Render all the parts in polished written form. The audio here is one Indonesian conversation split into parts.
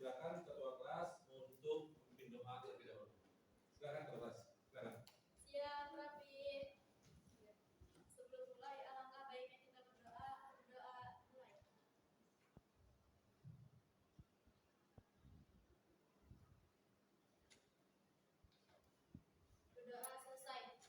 Silakan ketua kelas untuk memimpin doa terlebih dahulu. Silakan ketua kelas. Silakan. Siap, Rafi. Sebelum mulai, alangkah baiknya kita berdoa. Berdoa mulai. Berdoa selesai.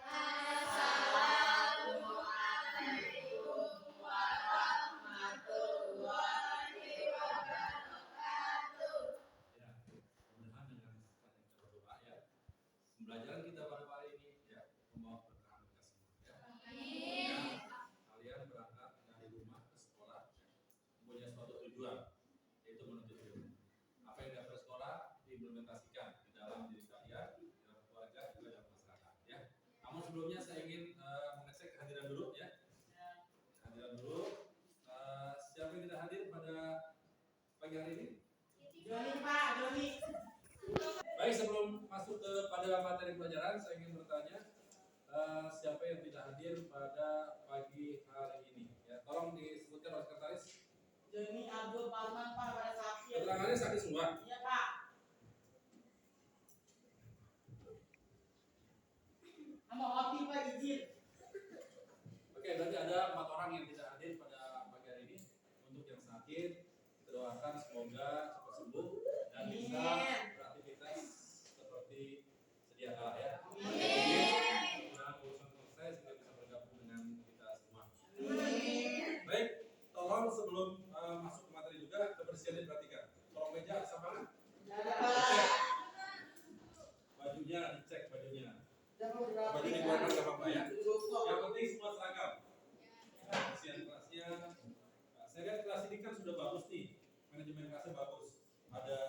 Assalamualaikum warahmatullahi wabarakatuh. Ya, mudah-mudahan dengan kesempatan kita berdoa ya. Pembelajaran kita pada hari ini ya membawa keberkahan kita semua ya. Amin. Kalian berangkat dari rumah ke sekolah punya suatu tujuan yaitu menuntut ilmu. Apa yang dapat sekolah diimplementasikan di dalam diri kalian, di dalam keluarga juga dalam masyarakat ya. Namun sebelumnya saya ingin mengecek kehadiran dulu ya. Kehadiran dulu. Siapa yang tidak hadir pada pagi hari ini? Joni Pak, Joni. Baik, sebelum masuk pada materi pelajaran, saya ingin bertanya siapa yang tidak hadir pada pagi hari ini? Ya, tolong disebutkan oleh sekretaris. Joni Abdul Parman Pak pada sakit. Keterangannya sakit semua. Iya Pak. Sama Oti Pak izin. Oke, berarti ada 4 orang yang tidak hadir pada pagi hari ini. Untuk yang sakit, kita doakan semoga cepat sembuh dan bisa beraktivitas seperti sedia kala ya. Amin. Dan urusan selesai sehingga bisa bergabung dengan kita semua. Amin. Baik, tolong sebelum masuk ke materi juga kebersihan diperhatikan. Tolong meja sama dicek. Bajunya dicek bajunya. Baju dikeluarkan nggak apa-apa ya. Yang penting semua seragam. Kebersihan kelasnya. Nah, saya lihat kelas ini kan sudah bagus nih. Manajemen kelasnya bagus. Ada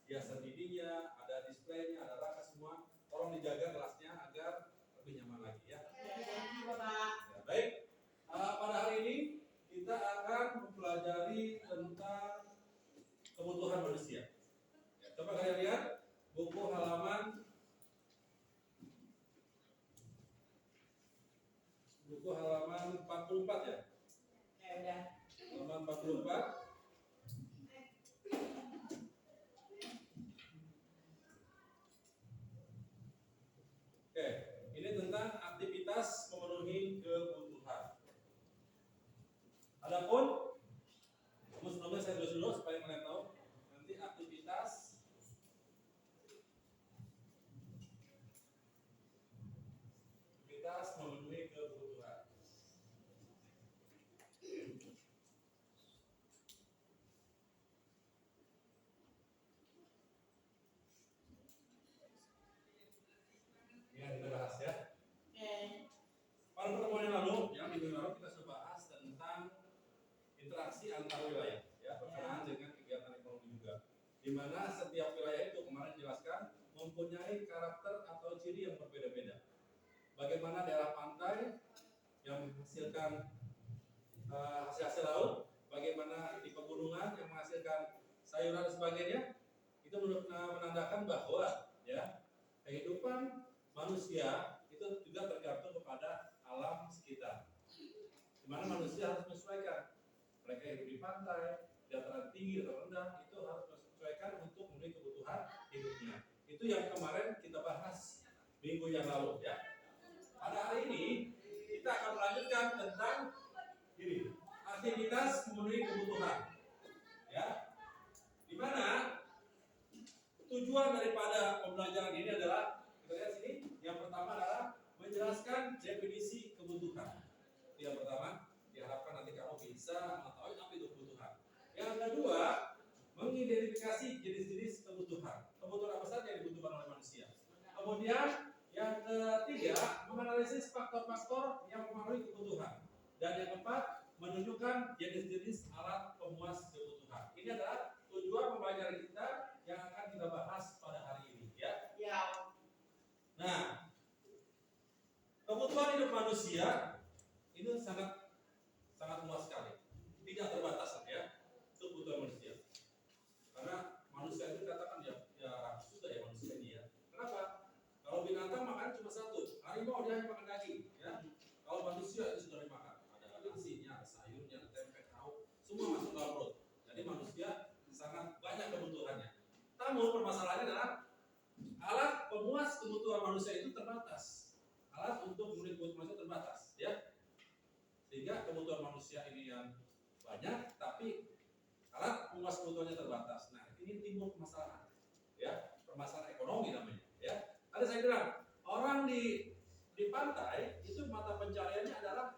hiasan dindingnya, ada displaynya, ada rak semua. Tolong dijaga kelasnya agar lebih nyaman lagi ya. Ya, baik. Pada hari ini kita akan mempelajari tentang kebutuhan manusia. Ya, coba kalian lihat buku halaman 44 ya. Udah. Halaman 44. Oke, ini tentang aktivitas memenuhi kebutuhan. Adapun sebelumnya saya tulis dulu supaya kalian tahu nanti aktivitas memenuhi kebutuhan. Ini yang kita bahas ya. Pada pertemuan yang lalu, minggu lalu kita sudah bahas tentang interaksi antar wilayah, ya berkenaan dengan kegiatan ekonomi juga. Di mana setiap wilayah itu kemarin dijelaskan mempunyai karakter atau ciri yang berbeda-beda. Bagaimana daerah pantai yang menghasilkan hasil laut, bagaimana di pegunungan yang menghasilkan sayuran dan sebagainya, itu menandakan bahwa ya kehidupan manusia itu juga tergantung kepada alam sekitar. Di mana manusia harus menyesuaikan. Mereka hidup di pantai, dataran tinggi atau rendah, itu harus menyesuaikan untuk memenuhi kebutuhan hidupnya. Itu yang kemarin kita bahas minggu yang lalu ya. Pada hari ini kita akan melanjutkan tentang ini, aktivitas memenuhi kebutuhan. Ya. Di mana tujuan daripada pembelajaran ini adalah kita lihat sini, yang pertama adalah menjelaskan definisi kebutuhan. Yang pertama, diharapkan nanti kamu bisa mengetahui apa itu kebutuhan. Yang kedua, mengidentifikasi jenis-jenis kebutuhan. Kebutuhan apa saja yang dibutuhkan oleh manusia. Kemudian yang ketiga, menganalisis faktor-faktor yang mempengaruhi kebutuhan. Dan yang keempat, menunjukkan jenis-jenis alat pemuas kebutuhan. Ini adalah tujuan pembelajaran kita yang akan kita bahas pada hari ini, ya. Ya. Nah, kebutuhan hidup manusia itu sangat luas sekali, tidak terbatas ya, itu kebutuhan manusia. Karena manusia itu dikatakan ya sudah ya manusia ini ya. Kenapa? Kalau binatang makan cuma satu, harimau dia hanya makan daging, ya. Kalau manusia itu sudah dimakan, ada nasinya, ada sayurnya, ada tempe, tahu, semua masuk dalam perut. Dan Namun permasalahannya adalah alat pemuas kebutuhan manusia itu terbatas. Alat untuk memenuhi kebutuhan manusia terbatas, ya. Sehingga kebutuhan manusia ini yang banyak, tapi alat pemuas kebutuhannya terbatas. Nah, ini timbul permasalahan, ya, permasalahan ekonomi namanya, ya. Tadi saya bilang orang di pantai itu mata pencariannya adalah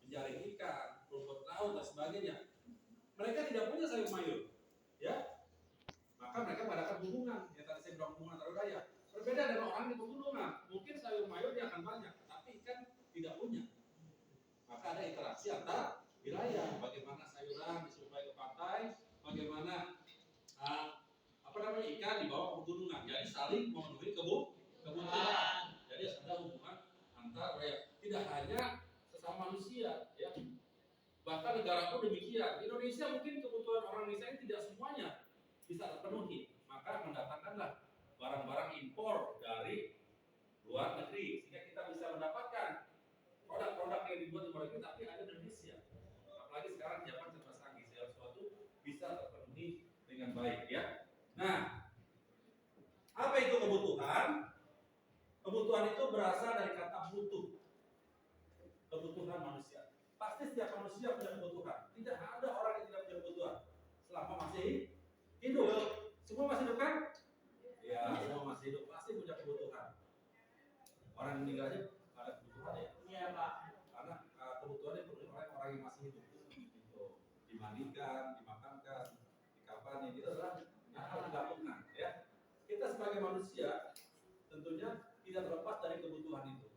menjaring ikan, rumput laut dan sebagainya. Mereka tidak punya sayur mayur, ya. Maka mereka mengadakan hubungan, ya tadi saya bilang hubungan antar wilayah. Berbeda dengan orang di pegunungan, mungkin sayur mayurnya akan banyak, tapi ikan tidak punya. Maka ada interaksi antar wilayah. Bagaimana sayuran disuplai ke pantai, bagaimana ikan dibawa ke pegunungan. Jadi saling memenuhi kebutuhan. Jadi ada hubungan antar wilayah. Tidak hanya sesama manusia, ya. Bahkan negara pun demikian. Di Indonesia mungkin kebutuhan orang Indonesia ini tidak semuanya bisa terpenuhi. Maka mendatangkanlah barang-barang impor dari luar negeri sehingga kita bisa mendapatkan produk-produk yang dibuat di luar negeri tapi ada di Indonesia. Apalagi sekarang zaman serba canggih, segala sesuatu bisa terpenuhi dengan baik, ya. Nah, apa itu kebutuhan? Kebutuhan itu berasal dari kata butuh. Kebutuhan manusia. Pasti setiap manusia punya kebutuhan. Tidak ada orang yang tidak punya kebutuhan. Selama masih hidup. Semua masih hidup kan? Ya, semua masih hidup. Pasti punya kebutuhan. Orang yang meninggal aja ada kebutuhan, ya. Iya, Pak. Karena kebutuhan yang dipenuhi oleh orang yang masih hidup. Gitu. Dimandikan, dimakamkan, dikafani, itu adalah yang harus dilakukan, ya. Kita sebagai manusia tentunya tidak terlepas dari kebutuhan itu.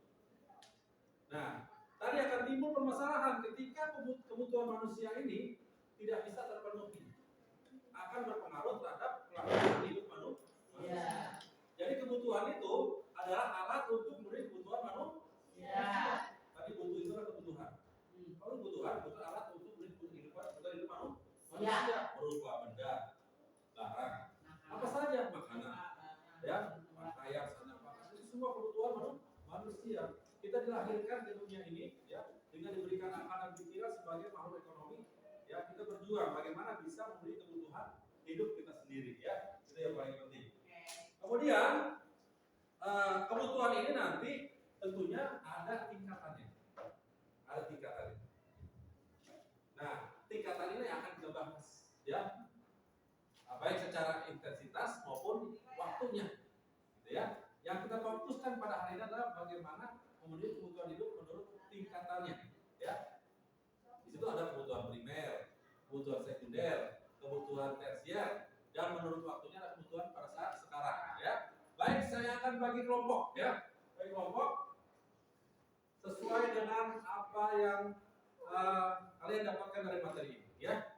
Nah, tadi akan timbul permasalahan ketika kebutuhan manusia ini tidak bisa terpenuhi, akan berpengaruh terhadap kelangsungan hidup manusia. Iya. Jadi kebutuhan itu adalah alat untuk memenuhi kebutuhan manusia. Iya. Tadi butuh itu adalah kebutuhan. Kalau kebutuhan butuh alat untuk memenuhi kebutuhan hidup manusia, berupa benda, barang, apa saja, makanan, ya, pakaian, sandang, itu semua kebutuhan manusia. Kita dilahirkan di dunia ini, ya, dengan diberikan akal dan pikiran sebagai makhluk ekonomi, ya, kita berjuang bagaimana bisa memenuhi kebutuhan hidup kita sendiri, ya, itu yang paling penting. Kemudian kebutuhan ini nanti tentunya ada tingkatannya, Nah, tingkatan ini akan kita bahas, ya, baik secara intensitas maupun waktunya, gitu, ya. Yang kita fokuskan pada hari ini adalah bagaimana memenuhi kebutuhan hidup menurut tingkatannya, ya. Di situ ada kebutuhan primer, kebutuhan sekunder, kebutuhan tersier, dan menurut waktunya ada kebutuhan pada saat sekarang, ya. Baik, saya akan bagi kelompok, ya. Bagi kelompok sesuai dengan apa yang kalian dapatkan dari materi ini, ya.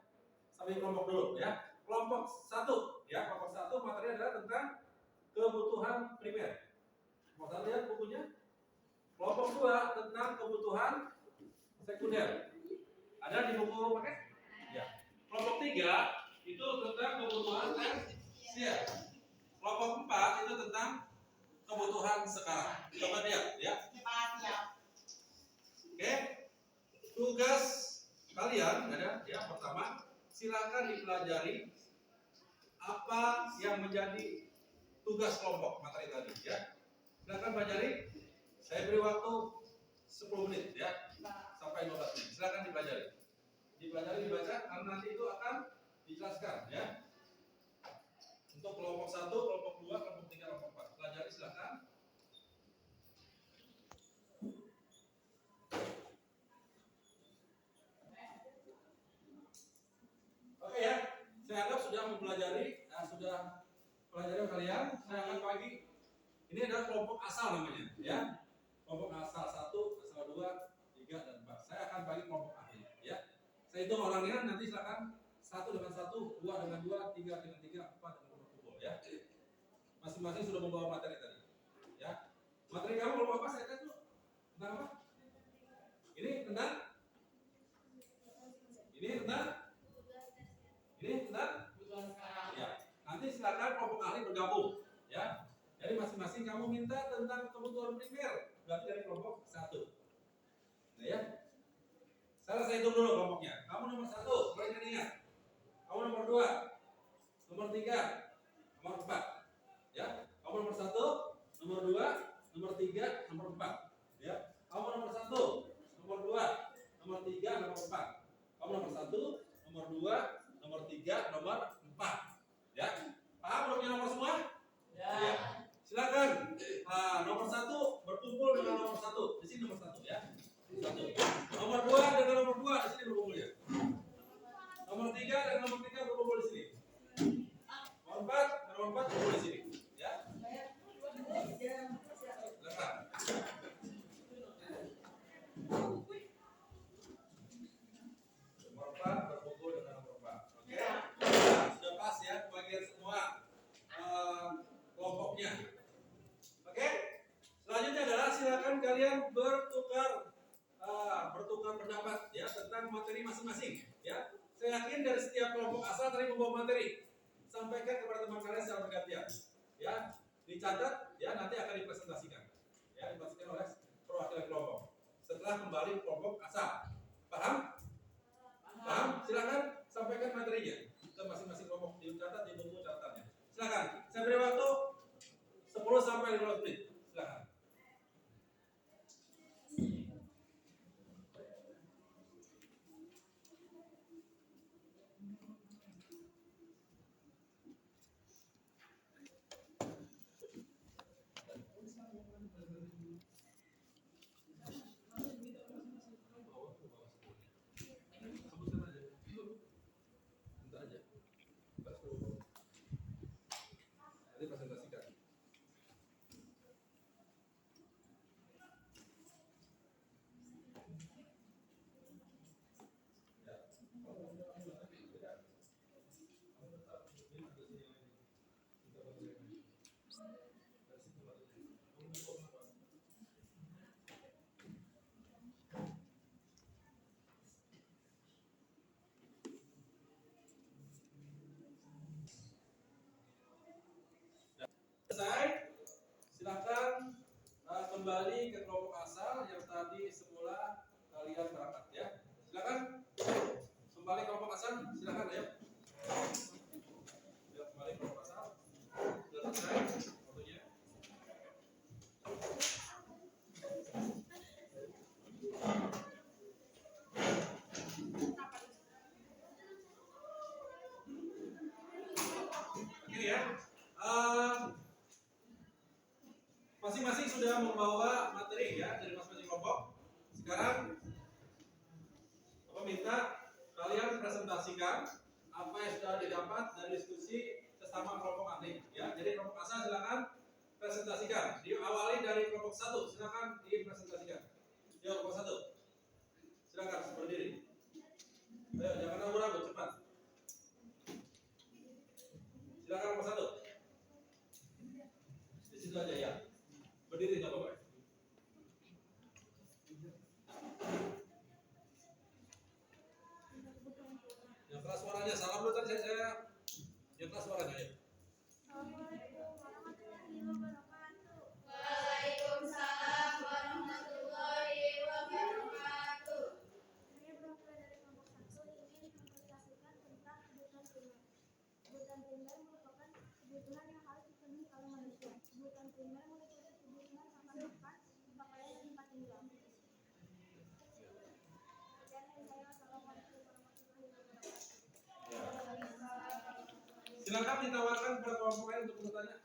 Sampai kelompok dulu, ya. Kelompok 1, ya. Kelompok 1 materi adalah tentang kebutuhan primer. Mau lihat bukunya? Kelompok 2 tentang kebutuhan sekunder. Ada di buku paket? Ya. Kelompok 3 itu tentang kebutuhan tersier. Kelompok 4 itu tentang kebutuhan sekarang. Coba lihat, ya. Oke. Tugas kalian ada, ya. Pertama, silakan dipelajari apa yang menjadi tugas kelompok materi tadi, ya. Silakan pelajari. Saya beri waktu 10 menit, ya, sampai 15 menit. Silakan dipelajari. Dibaca, karena nanti itu akan dijelaskan, ya. Untuk kelompok 1, kelompok 2, kelompok 3, kelompok 4. Pelajari silakan. Oke, ya. Saya anggap sudah mempelajari, sudah pelajari kalian. Saya akan bagi. Ini adalah kelompok asal namanya, ya. Kelompok asal 1, asal 2, 3, dan 4. Saya akan bagi kelompok ahli, ya. Saya hitung orangnya, nanti silakan 1 dengan 1, 2 dengan 2, 3 dengan 3, 4 dengan berkumpul, ya. Masing-masing sudah membawa materi tadi, ya. Materi kamu kelompok apa? Saya tes dulu. Tentang apa? Ini tentang? Ya. Nanti silakan kelompok ahli bergabung, ya. Jadi masing-masing kamu minta tentang kebutuhan primer, berarti dari kelompok 1. Nah, ya. Saya hitung dulu kelompoknya. Kamu nomor 1, boleh ingat. Kamu nomor 2, nomor 3, kelompok asal tadi membawa materi. Sampaikan kepada teman kalian secara bergantian. Ya, dicatat ya, nanti akan dipresentasikan. Ya, dipresentasikan oleh perwakilan kelompok. Setelah kembali ke kelompok asal. Paham? Paham? Silakan sampaikan materinya ke masing-masing kelompok, dicatat di buku catatannya. Silakan. Saya beri waktu 10 sampai 15 menit. Silakan. Nanti presentasikan. Selesai, silakan kembali ke kelompok asal yang tadi semula kalian berangkat ya. Silakan kembali ke kelompok asal, silakan ya. Ya, kembali ke kelompok asal. Sudah selesai waktunya. Oke ya. Masing-masing sudah membawa materi ya dari masing-masing kelompok. Sekarang Bapak minta kalian presentasikan apa yang sudah didapat dari diskusi sesama kelompok ahli ya. Jadi kelompok asal silakan presentasikan. Diawali dari kelompok 1, silakan dipresentasikan. Ya, kelompok 1. Silakan berdiri. Ayo, jangan ragu-ragu, cepat. Silakan kelompok 1. Di situ aja ya. Berdiri nggak apa-apa. Yang keras suaranya, salam dulu tadi saya. Yang keras suaranya ya. Assalamualaikum warahmatullahi wabarakatuh. Waalaikumsalam warahmatullahi wabarakatuh. Saya berasal dari kelompok 1 ingin mempresentasikan tentang kebutuhan primer. Kebutuhan primer merupakan kebutuhan yang harus dipenuhi oleh manusia. Kebutuhan primer meliputi kebutuhan makan, pakaian, dan tempat tinggal. Sekian dari saya. Wassalamualaikum warahmatullahi wabarakatuh. Silakan ditawarkan kepada kelompok lain untuk bertanya.